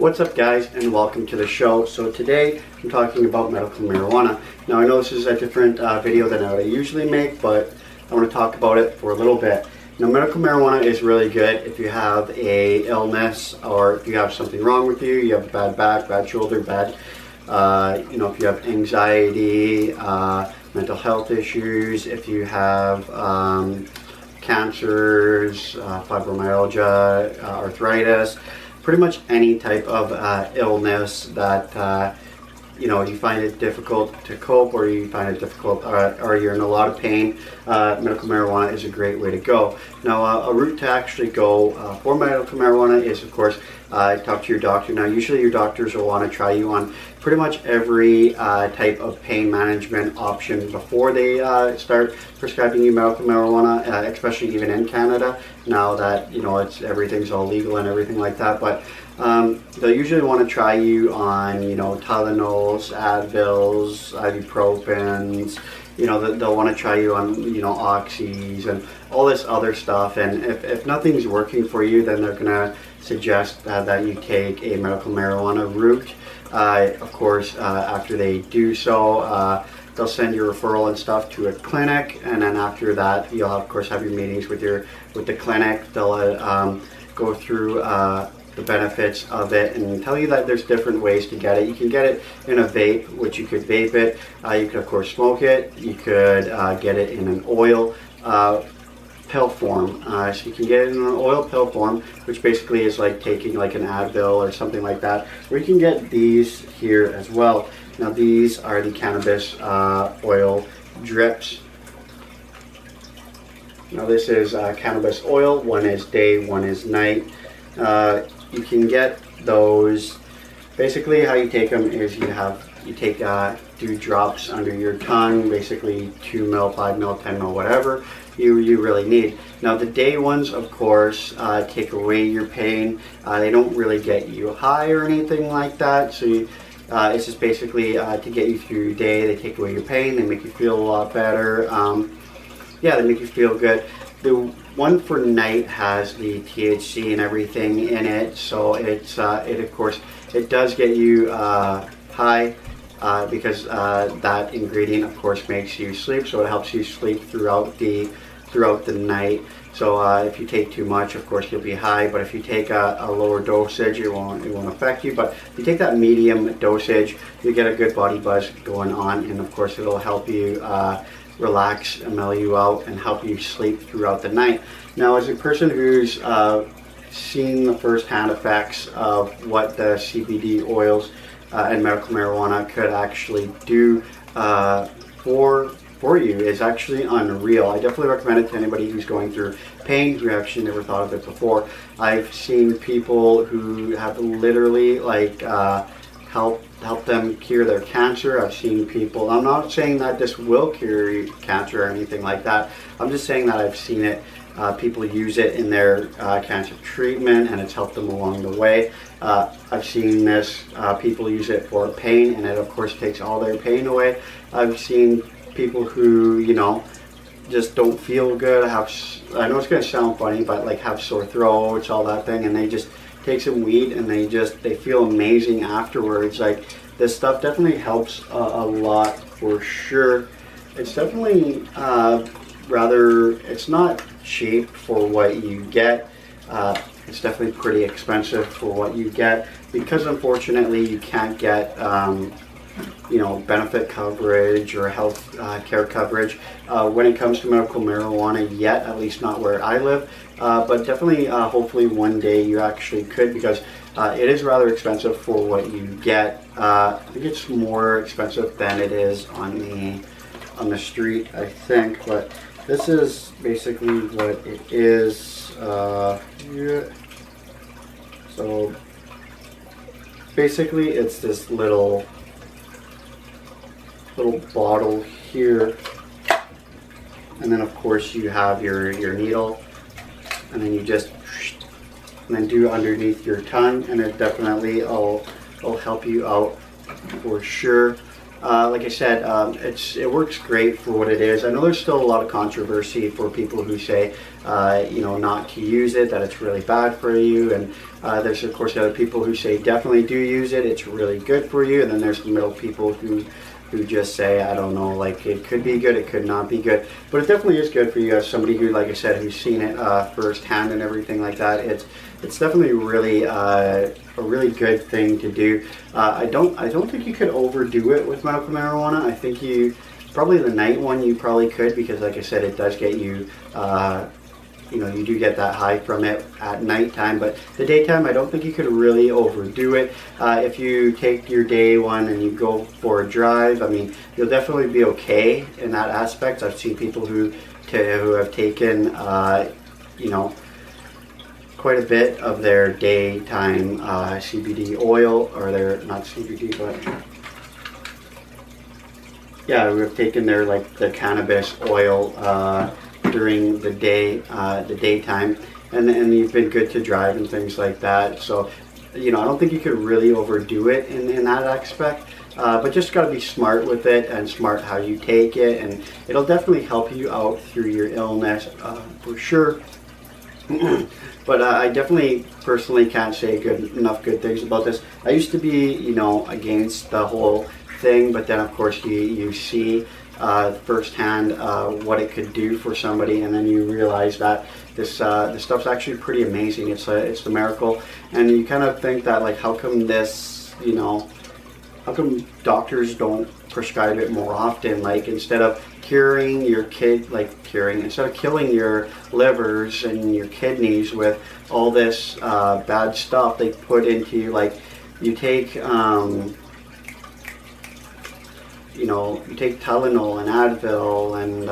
What's up, guys, and welcome to the show. So today I'm talking about medical marijuana. Now I know this is a different video than I would usually make, but I want to talk about it for a little bit. Now medical marijuana is really good if you have a illness, or if you have something wrong with you, you have a bad back, bad shoulder, bad if you have anxiety, mental health issues, if you have cancers, fibromyalgia, arthritis, pretty much any type of illness that you find it difficult to cope, or you find it difficult, or you're in a lot of pain. Medical marijuana is a great way to go. Now a route to actually go for medical marijuana is, of course, talk to your doctor. Now usually your doctors will want to try you on pretty much every type of pain management option before they start prescribing you medical marijuana, especially even in Canada now that everything's all legal and everything like that. But they'll usually want to try you on Tylenols, Advils, ibuprofens. They'll want to try you on oxys and all this other stuff, and if nothing's working for you, then they're gonna suggest that you take a medical marijuana route. Of course, after they do so, they'll send your referral and stuff to a clinic, and then after that you'll of course have your meetings with the clinic. They'll go through the benefits of it and tell you that there's different ways to get it. You can get it in a vape, which you could vape it. You could of course smoke it. You could get it in an oil pill form. So you can get it in an oil pill form, which basically is like taking like an Advil or something like that. Or you can get these here as well. Now these are the cannabis oil drips. Now this is cannabis oil. One is day, one is night. You can get those. Basically how you take them is you take do drops under your tongue, basically 2 mil, 5 mil, 10 mil, whatever you really need. Now the day ones, of course, take away your pain. They don't really get you high or anything like that, so it's just basically to get you through your day. They take away your pain, they make you feel a lot better. Yeah, they make you feel good. The one for night has the THC and everything in it, so it of course it does get you high because that ingredient of course makes you sleep, so it helps you sleep throughout the night. So if you take too much, of course you'll be high, but if you take a lower dosage, it won't affect you. But if you take that medium dosage, you get a good body buzz going on, and of course it'll help you relax and mellow you out and help you sleep throughout the night. Now, as a person who's seen the first-hand effects of what the CBD oils and medical marijuana could actually do for you, is actually unreal. I definitely recommend it to anybody who's going through pain, who actually never thought of it before. I've seen people who have literally help them cure their cancer. I've seen people, I'm not saying that this will cure cancer or anything like that. I'm just saying that I've seen it. People use it in their cancer treatment, and it's helped them along the way. I've seen this, people use it for pain, and it of course takes all their pain away. I've seen people who, just don't feel good, I know it's going to sound funny, but have sore throats, all that thing, and they just take some weed and they feel amazing afterwards. This stuff definitely helps a lot for sure. It's definitely it's not cheap for what you get. It's definitely pretty expensive for what you get, because unfortunately you can't get benefit coverage or health care coverage when it comes to medical marijuana yet, at least not where I live. But definitely, hopefully one day you actually could, because it is rather expensive for what you get. I think it's more expensive than it is on the street, I think. But this is basically what it is. Yeah. So basically, it's this little bottle here, and then of course you have your needle, and then you just do underneath your tongue, and it definitely will help you out for sure. like I said, it works great for what it is. I know there's still a lot of controversy for people who say, you know, not to use it, that it's really bad for you, and there's of course other people who say definitely do use it, it's really good for you, and then there's the middle people who just say, I don't know, like it could be good, it could not be good, but it definitely is good for you as somebody who, like I said, who's seen it firsthand and everything like that. It's definitely really a really good thing to do. I don't think you could overdo it with medical marijuana. I think you probably the night one you probably could, because like I said, it does get you. You know, you do get that high from it at nighttime, but the daytime, I don't think you could really overdo it. If you take your day one and you go for a drive, I mean, you'll definitely be okay in that aspect. I've seen people who have taken, you know, quite a bit of their daytime CBD oil, or their, not CBD, but yeah, we've taken their, like, the cannabis oil during the day, the daytime, and you've been good to drive and things like that. So, you know, I don't think you could really overdo it in that aspect, but just got to be smart with it and smart how you take it, and it'll definitely help you out through your illness for sure. But I definitely personally can't say enough good things about this. I used to be, you know, against the whole thing, but then of course you see firsthand what it could do for somebody, and then you realize that this stuff's actually pretty amazing. It's the miracle, and you kind of think that, like, how come this, you know, how come doctors don't prescribe it more often? Like, instead of curing your kid, like instead of killing your livers and your kidneys with all this bad stuff they put into you, like, you take you know, you take Tylenol and Advil and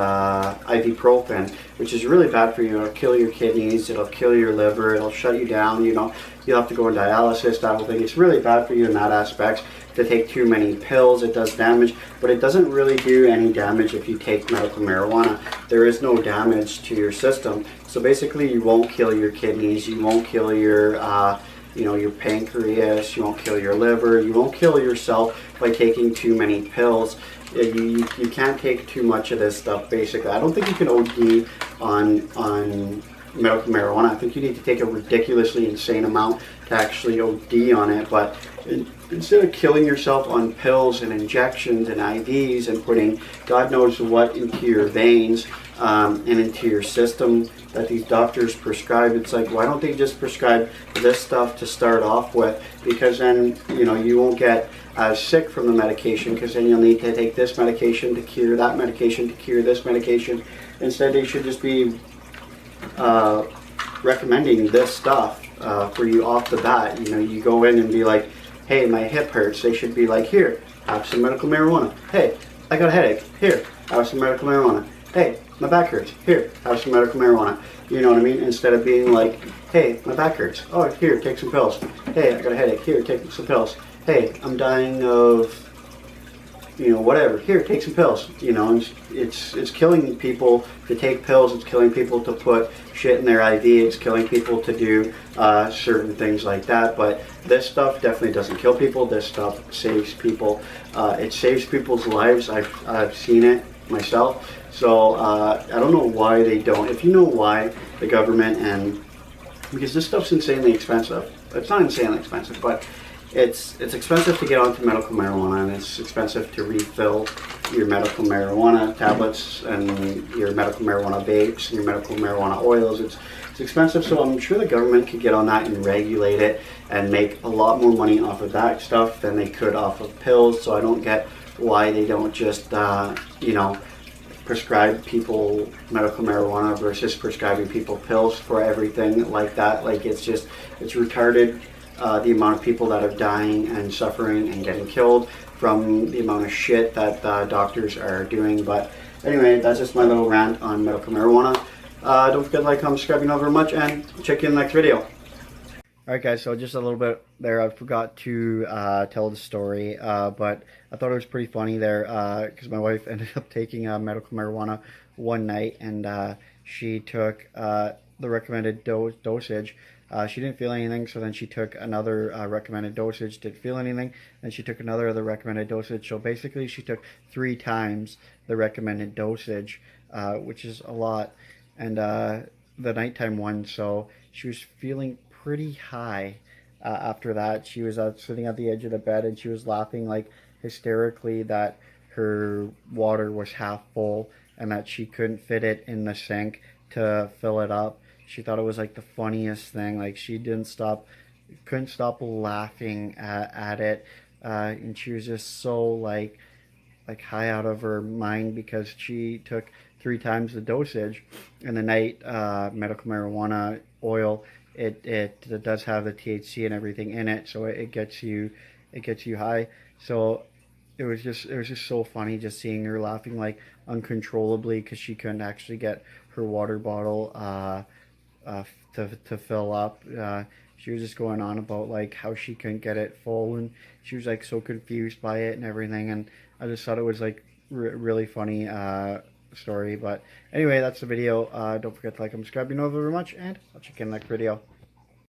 ibuprofen, which is really bad for you. It'll kill your kidneys, it'll kill your liver, it'll shut you down, you know, you'll have to go on dialysis, that whole thing. It's really bad for you in that aspect. To take too many pills, it does damage, but it doesn't really do any damage if you take medical marijuana. There is no damage to your system. So basically, you won't kill your kidneys, you won't kill your you know, your pancreas, you won't kill your liver, you won't kill yourself by taking too many pills. You can't take too much of this stuff, basically. I don't think you can OD on medical marijuana. I think you need to take a ridiculously insane amount to actually OD on it, but instead of killing yourself on pills and injections and IVs and putting God knows what into your veins and into your system that these doctors prescribe, it's like, why don't they just prescribe this stuff to start off with? Because then, you know, you won't get as sick from the medication, because then you'll need to take this medication to cure that medication to cure this medication. Instead, they should just be recommending this stuff for you off the bat. You know, you go in and be like, hey, my hip hurts. They should be like, here, have some medical marijuana. Hey, I got a headache. Here, have some medical marijuana. Hey, my back hurts. Here, have some medical marijuana. You know what I mean? Instead of being like, hey, my back hurts. Oh, here, take some pills. Hey, I got a headache. Here, take some pills. Hey, I'm dying of, you know, whatever. Here, take some pills. You know, it's killing people to take pills. It's killing people to put shit in their IV. It's killing people to do certain things like that. But this stuff definitely doesn't kill people. This stuff saves people. It saves people's lives. I've seen it myself. So I don't know why they don't. If you know why the government, and because this stuff's insanely expensive. It's not insanely expensive, but it's expensive to get onto medical marijuana, and it's expensive to refill your medical marijuana tablets and your medical marijuana vapes and your medical marijuana oils. It's expensive, so I'm sure the government could get on that and regulate it and make a lot more money off of that stuff than they could off of pills. So I don't get why they don't just, you know, prescribe people medical marijuana versus prescribing people pills for everything like that. Like, it's retarded. The amount of people that are dying and suffering and getting killed from the amount of shit that doctors are doing. But anyway, that's just my little rant on medical marijuana. Don't forget to like, comment, subscribe, you know very much, and check you in the next video. Alright guys, so just a little bit there, I forgot to tell the story, but I thought it was pretty funny there, because my wife ended up taking medical marijuana one night, and she took the recommended dosage She didn't feel anything, so then she took another recommended dosage, didn't feel anything, then she took another of the recommended dosage. So basically she took 3 times the recommended dosage, which is a lot. And the nighttime one, so she was feeling pretty high. After that, she was sitting at the edge of the bed, and she was laughing like hysterically that her water was half full and that she couldn't fit it in the sink to fill it up. She thought it was like the funniest thing. Like she couldn't stop laughing at it, and she was just so like high out of her mind because she took 3 times the dosage. And the night medical marijuana oil, it does have the THC and everything in it, so it gets you high. So it was just so funny just seeing her laughing like uncontrollably because she couldn't actually get her water bottle to fill up. She was just going on about like how she couldn't get it full, and she was like so confused by it and everything. And I just thought it was like really funny story. But anyway, that's the video. Don't forget to like and subscribe. You know very much, and I'll check you in the next video.